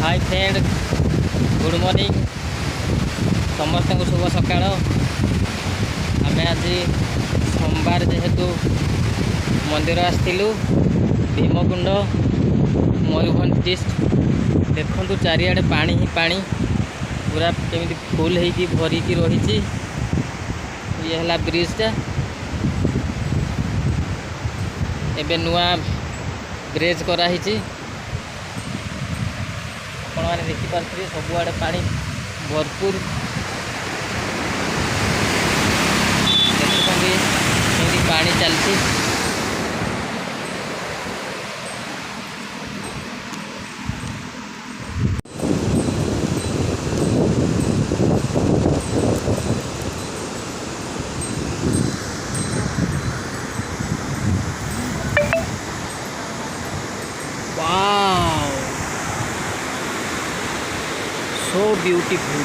Hi friend good morning समस्त को शुभ सकाळ। आम आज सोमवार जेहेतु मंदिर आसलु भीमकुंड मयूरभंज डिस्ट्रिक्ट देखु चारिआडे पानी ही पानी पूरा केमी फुल होगी भरिकी रही। ये है ब्रिजटा एबे नुआ ब्रिज कराही मैंने देखिपे सबुआड़े पानी भरपूर देखते पानी चलती। वाव so beautiful।